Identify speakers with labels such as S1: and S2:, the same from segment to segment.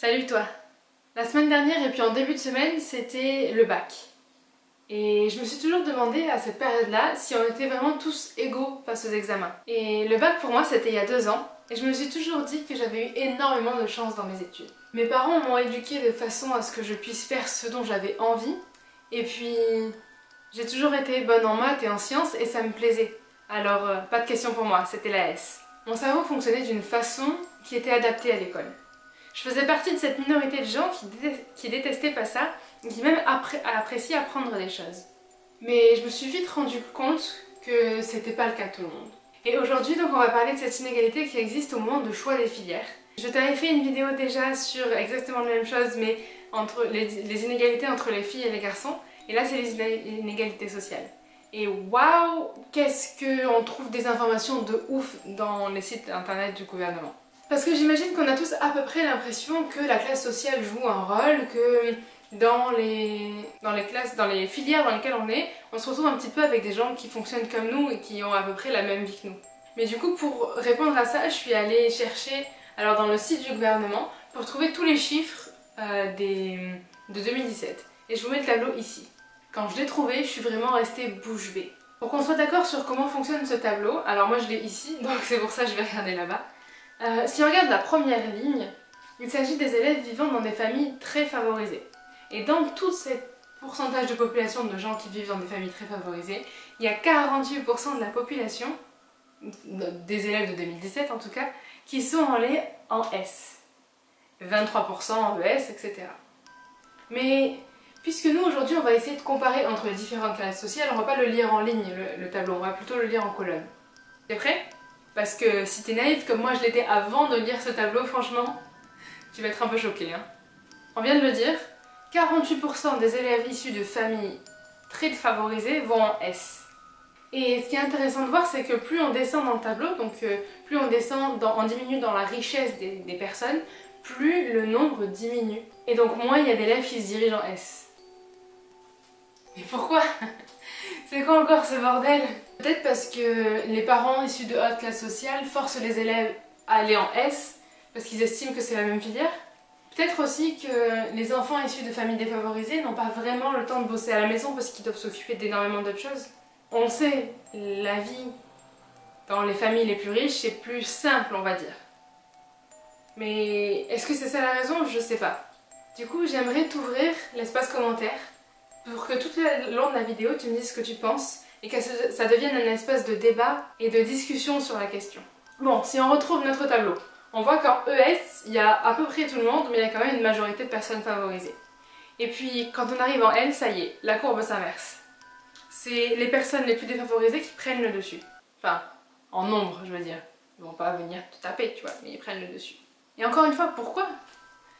S1: Salut toi! La semaine dernière et puis en début de semaine, c'était le bac. Et je me suis toujours demandé à cette période-là si on était vraiment tous égaux face aux examens. Et le bac pour moi c'était il y a 2 ans et je me suis toujours dit que j'avais eu énormément de chance dans mes études. Mes parents m'ont éduquée de façon à ce que je puisse faire ce dont j'avais envie et puis j'ai toujours été bonne en maths et en sciences et ça me plaisait. Alors pas de question pour moi, c'était la S. Mon cerveau fonctionnait d'une façon qui était adaptée à l'école. Je faisais partie de cette minorité de gens qui détestaient pas ça et qui même appréciaient apprendre des choses. Mais je me suis vite rendu compte que c'était pas le cas de tout le monde. Et aujourd'hui donc on va parler de cette inégalité qui existe au moment de choix des filières. Je t'avais fait une vidéo déjà sur exactement la même chose mais entre les inégalités entre les filles et les garçons et là c'est les inégalités sociales. Et waouh, qu'est-ce qu'on trouve des informations de ouf dans les sites internet du gouvernement. Parce que j'imagine qu'on a tous à peu près l'impression que la classe sociale joue un rôle, que dans les filières dans lesquelles on se retrouve un petit peu avec des gens qui fonctionnent comme nous et qui ont à peu près la même vie que nous. Mais du coup, pour répondre à ça, je suis allée chercher alors dans le site du gouvernement pour trouver tous les chiffres de 2017. Et je vous mets le tableau ici. Quand je l'ai trouvé, je suis vraiment restée bouche bée. Pour qu'on soit d'accord sur comment fonctionne ce tableau, alors moi je l'ai ici, donc c'est pour ça que je vais regarder là-bas. Si on regarde la première ligne, il s'agit des élèves vivant dans des familles très favorisées. Et dans tout ce pourcentage de population de gens qui vivent dans des familles très favorisées, il y a 48% de la population, des élèves de 2017 en tout cas, qui sont en S. 23% en ES, etc. Mais puisque nous aujourd'hui on va essayer de comparer entre les différentes classes sociales, on va pas le lire en ligne le tableau, on va plutôt le lire en colonne. T'es prêt? Parce que si t'es naïf comme moi je l'étais avant de lire ce tableau, franchement, tu vas être un peu choqué. Hein. On vient de le dire, 48% des élèves issus de familles très favorisées vont en S. Et ce qui est intéressant de voir, c'est que plus on descend dans le tableau, donc plus on descend, on diminue dans la richesse des personnes, plus le nombre diminue. Et donc moins il y a d'élèves qui se dirigent en S. Mais pourquoi? C'est quoi encore ce bordel? Peut-être parce que les parents issus de haute classe sociale forcent les élèves à aller en S parce qu'ils estiment que c'est la même filière. Peut-être aussi que les enfants issus de familles défavorisées n'ont pas vraiment le temps de bosser à la maison parce qu'ils doivent s'occuper d'énormément d'autres choses. On le sait, la vie dans les familles les plus riches c'est plus simple on va dire. Mais est-ce que c'est ça la raison? Je sais pas. Du coup j'aimerais t'ouvrir l'espace commentaire pour que tout le long de la vidéo tu me dises ce que tu penses et que ça devienne un espace de débat et de discussion sur la question. Bon, si on retrouve notre tableau, on voit qu'en ES, il y a à peu près tout le monde, mais il y a quand même une majorité de personnes favorisées. Et puis quand on arrive en L, ça y est, la courbe s'inverse. C'est les personnes les plus défavorisées qui prennent le dessus. Enfin, en nombre, je veux dire. Ils vont pas venir te taper, tu vois, mais ils prennent le dessus. Et encore une fois, pourquoi ?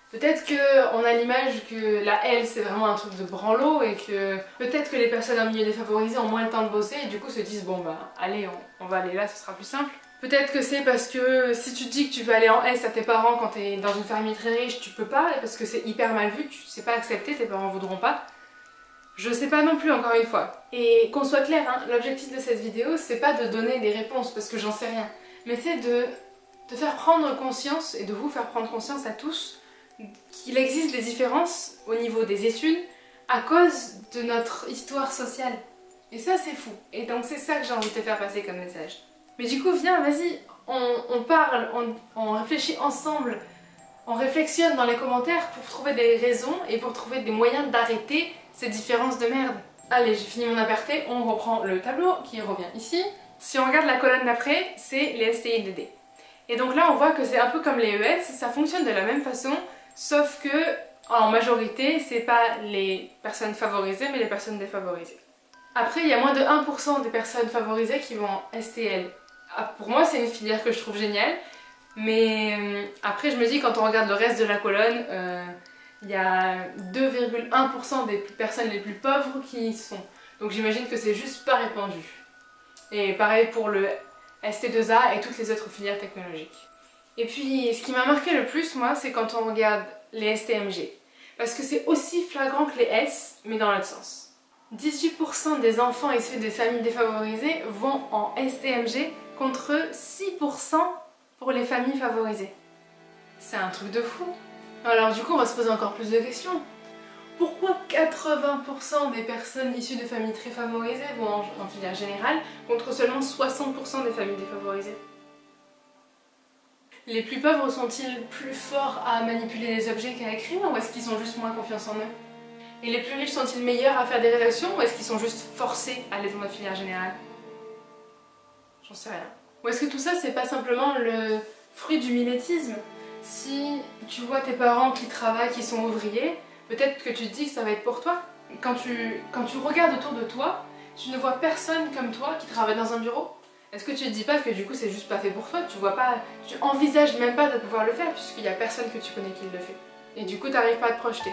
S1: Peut-être qu'on a l'image que la L c'est vraiment un truc de branlo et que peut-être que les personnes en milieu défavorisé ont moins le temps de bosser et du coup se disent bon bah allez on va aller là, ce sera plus simple. Peut-être que c'est parce que si tu te dis que tu veux aller en S à tes parents quand t'es dans une famille très riche, tu peux pas parce que c'est hyper mal vu, c'est pas accepté, tes parents voudront pas. Je sais pas non plus encore une fois. Et qu'on soit clair, hein, l'objectif de cette vidéo c'est pas de donner des réponses parce que j'en sais rien, mais c'est de te faire prendre conscience et de vous faire prendre conscience à tous qu'il existe des différences au niveau des études à cause de notre histoire sociale. Et ça c'est fou. Et donc c'est ça que j'ai envie de te faire passer comme message. Mais du coup viens, vas-y, on parle, on réfléchit ensemble, on réflexionne dans les commentaires pour trouver des raisons et pour trouver des moyens d'arrêter ces différences de merde. Allez, j'ai fini mon aparté, on reprend le tableau qui revient ici. Si on regarde la colonne d'après, c'est les STI/DD. Et donc là on voit que c'est un peu comme les ES, ça fonctionne de la même façon. Sauf que, en majorité, c'est pas les personnes favorisées, mais les personnes défavorisées. Après, il y a moins de 1% des personnes favorisées qui vont en STL. Pour moi, c'est une filière que je trouve géniale, mais après, je me dis, quand on regarde le reste de la colonne, il y a 2,1% des personnes les plus pauvres qui y sont. Donc j'imagine que c'est juste pas répandu. Et pareil pour le ST2A et toutes les autres filières technologiques. Et puis, ce qui m'a marqué le plus, moi, c'est quand on regarde les STMG. Parce que c'est aussi flagrant que les S, mais dans l'autre sens. 18% des enfants issus des familles défavorisées vont en STMG contre 6% pour les familles favorisées. C'est un truc de fou. Alors du coup, on va se poser encore plus de questions. Pourquoi 80% des personnes issues de familles très favorisées vont en filière générale contre seulement 60% des familles défavorisées? Les plus pauvres sont-ils plus forts à manipuler les objets qu'à écrire ou est-ce qu'ils ont juste moins confiance en eux? Et les plus riches sont-ils meilleurs à faire des rédactions ou est-ce qu'ils sont juste forcés à aller dans la filière générale? J'en sais rien. Ou est-ce que tout ça c'est pas simplement le fruit du mimétisme? Si tu vois tes parents qui travaillent, qui sont ouvriers, peut-être que tu te dis que ça va être pour toi. Quand tu regardes autour de toi, tu ne vois personne comme toi qui travaille dans un bureau. Est-ce que tu te dis pas que du coup c'est juste pas fait pour toi? Tu vois pas, tu envisages même pas de pouvoir le faire puisqu'il y a personne que tu connais qui le fait. Et du coup t'arrives pas à te projeter.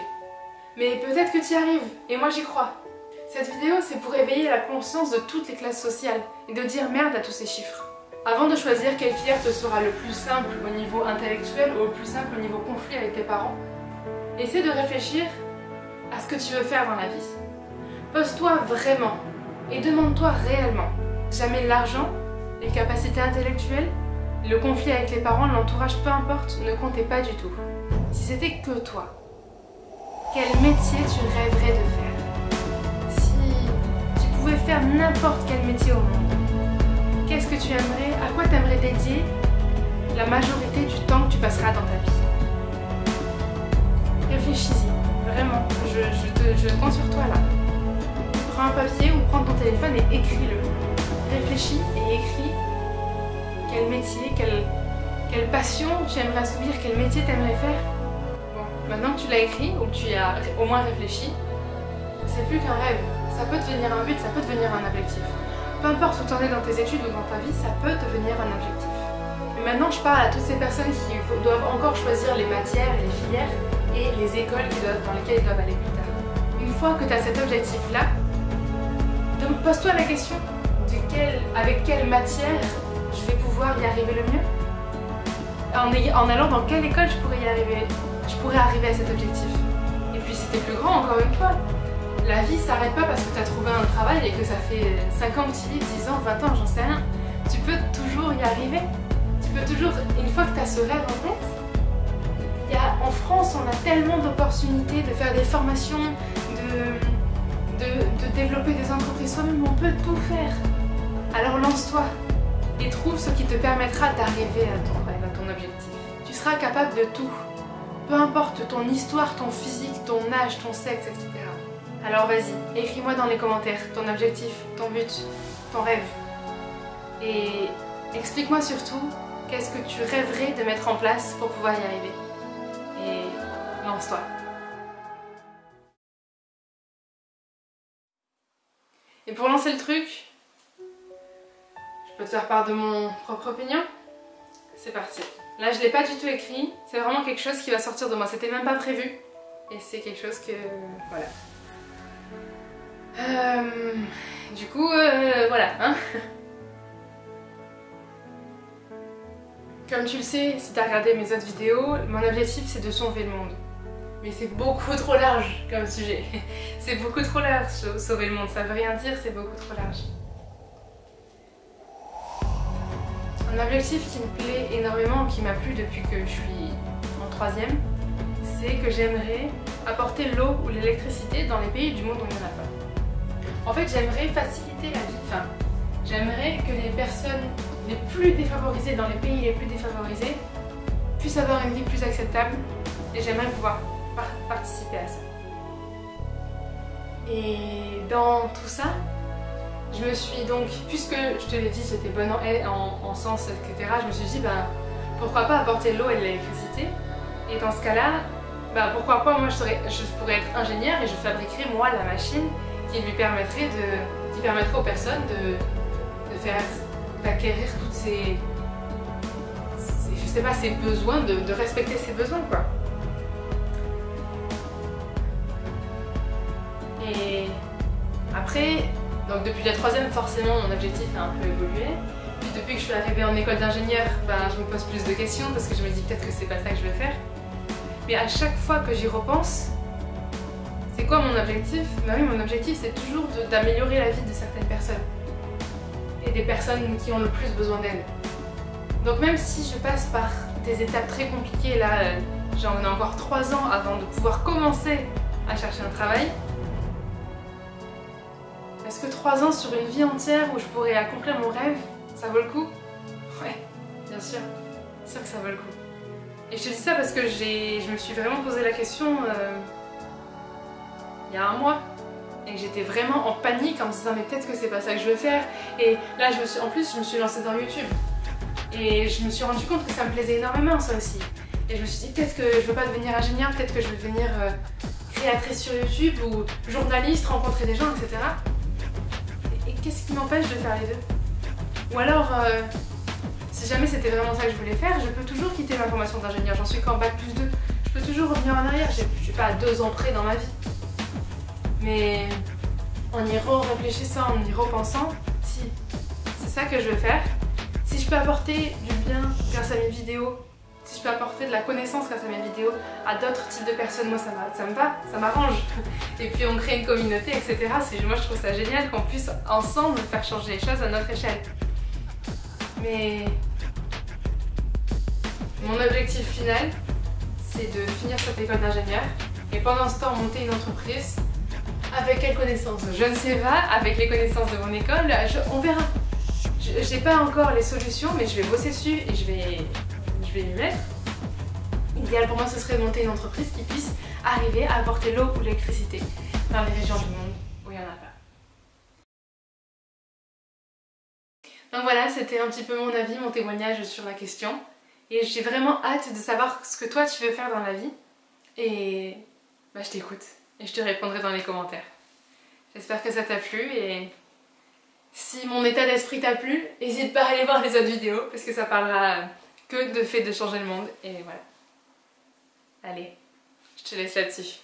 S1: Mais peut-être que tu y arrives, et moi j'y crois. Cette vidéo c'est pour éveiller la conscience de toutes les classes sociales et de dire merde à tous ces chiffres. Avant de choisir quelle filière te sera le plus simple au niveau intellectuel ou le plus simple au niveau conflit avec tes parents, essaie de réfléchir à ce que tu veux faire dans la vie. Pose-toi vraiment et demande-toi réellement. Jamais l'argent, les capacités intellectuelles, le conflit avec les parents, l'entourage, peu importe, ne comptait pas du tout. Si c'était que toi, quel métier tu rêverais de faire? Si tu pouvais faire n'importe quel métier au monde, qu'est-ce que tu aimerais, à quoi tu aimerais dédier la majorité du temps que tu passeras dans ta vie? Réfléchis-y, vraiment, je compte sur toi là. Prends un papier ou prends ton téléphone et écris-le. Réfléchis et écris quel métier, quelle passion tu aimerais assouvir, quel métier tu aimerais faire. Bon, maintenant que tu l'as écrit ou que tu y as au moins réfléchi, c'est plus qu'un rêve. Ça peut devenir un but, ça peut devenir un objectif. Peu importe où tu en es dans tes études ou dans ta vie, ça peut devenir un objectif. Et maintenant, je parle à toutes ces personnes qui doivent encore choisir les matières, les filières et les écoles dans lesquelles ils doivent aller plus tard. Une fois que tu as cet objectif-là, pose-toi la question avec quelle matière je vais pouvoir y arriver le mieux. En allant dans quelle école je pourrais arriver à cet objectif. Et puis si t'es plus grand, encore une fois, la vie s'arrête pas parce que tu as trouvé un travail et que ça fait 5 ans que tu vis, 10 ans, 20 ans, j'en sais rien. Tu peux toujours y arriver. Tu peux toujours, une fois que tu as ce rêve en tête, en France, on a tellement d'opportunités de faire des formations, de développer des entreprises soi-même, on peut tout faire. Alors lance-toi et trouve ce qui te permettra d'arriver à ton rêve, à ton objectif. Tu seras capable de tout, peu importe ton histoire, ton physique, ton âge, ton sexe, etc. Alors vas-y, écris-moi dans les commentaires ton objectif, ton but, ton rêve. Et explique-moi surtout qu'est-ce que tu rêverais de mettre en place pour pouvoir y arriver. Et lance-toi. Et pour lancer le truc, je peux te faire part de mon propre opinion. C'est parti. Là, je l'ai pas du tout écrit. C'est vraiment quelque chose qui va sortir de moi. C'était même pas prévu. Et c'est quelque chose que... voilà. Du coup, voilà. Hein. Comme tu le sais, si tu as regardé mes autres vidéos, mon objectif c'est de sauver le monde. Mais c'est beaucoup trop large comme sujet. C'est beaucoup trop large, sauver le monde, ça veut rien dire, c'est beaucoup trop large. Un objectif qui me plaît énormément, qui m'a plu depuis que je suis en 3e, c'est que j'aimerais apporter l'eau ou l'électricité dans les pays du monde où il n'y en a pas. En fait, j'aimerais faciliter la vie. Enfin, j'aimerais que les personnes les plus défavorisées dans les pays les plus défavorisés puissent avoir une vie plus acceptable et j'aimerais pouvoir participer à ça. Et dans tout ça, je me suis donc, puisque je te l'ai dit, j'étais bonne en sens, etc., je me suis dit, ben, pourquoi pas apporter l'eau et l'électricité? Et dans ce cas-là, ben, pourquoi pas, moi je pourrais être ingénieure et je fabriquerais moi la machine qui permettrait aux personnes d'acquérir toutes ces, je sais pas, ces besoins, de respecter ses besoins, quoi. Et après, donc depuis la 3e, forcément mon objectif a un peu évolué. Puis depuis que je suis arrivée en école d'ingénieur, ben, je me pose plus de questions parce que je me dis peut-être que c'est pas ça que je veux faire. Mais à chaque fois que j'y repense, c'est quoi mon objectif? Ben oui, mon objectif c'est toujours d'améliorer la vie de certaines personnes. Et des personnes qui ont le plus besoin d'aide. Donc même si je passe par des étapes très compliquées, là, j'en ai encore 3 ans avant de pouvoir commencer à chercher un travail. Est-ce que 3 ans sur une vie entière où je pourrais accomplir mon rêve, ça vaut le coup? Ouais, bien sûr. C'est sûr que ça vaut le coup. Et je te dis ça parce que je me suis vraiment posé la question il y a un mois. Et j'étais vraiment en panique en me disant mais peut-être que c'est pas ça que je veux faire. Et là en plus je me suis lancée dans YouTube. Et je me suis rendu compte que ça me plaisait énormément ça aussi. Et je me suis dit peut-être que je veux pas devenir ingénieure, peut-être que je veux devenir créatrice sur YouTube ou journaliste, rencontrer des gens, etc. Et qu'est-ce qui m'empêche de faire les deux? Ou alors, si jamais c'était vraiment ça que je voulais faire, je peux toujours quitter ma formation d'ingénieur, j'en suis qu'en bac+2. Je peux toujours revenir en arrière, je suis pas à 2 ans près dans ma vie. Mais en y réfléchissant, en y repensant, si c'est ça que je veux faire, si je peux apporter du bien grâce à mes vidéos, si je peux apporter de la connaissance grâce à mes vidéos à d'autres types de personnes, moi ça me va, ça m'arrange. Et puis on crée une communauté, etc. Moi je trouve ça génial qu'on puisse ensemble faire changer les choses à notre échelle. Mais mon objectif final, c'est de finir cette école d'ingénieur et pendant ce temps monter une entreprise. Avec quelles connaissances? Je ne sais pas, avec les connaissances de mon école, on verra. J'ai pas encore les solutions, mais je vais bosser dessus et je vais m'y mettre. L'idéal pour moi, ce serait de monter une entreprise qui puisse arriver à apporter l'eau ou l'électricité dans les régions du monde où il n'y en a pas. Donc voilà, c'était un petit peu mon avis, mon témoignage sur la question. Et j'ai vraiment hâte de savoir ce que toi tu veux faire dans la vie. Et bah, je t'écoute. Et je te répondrai dans les commentaires. J'espère que ça t'a plu et si mon état d'esprit t'a plu, n'hésite pas à aller voir les autres vidéos parce que ça parlera que de fait de changer le monde et voilà. Allez, je te laisse là-dessus.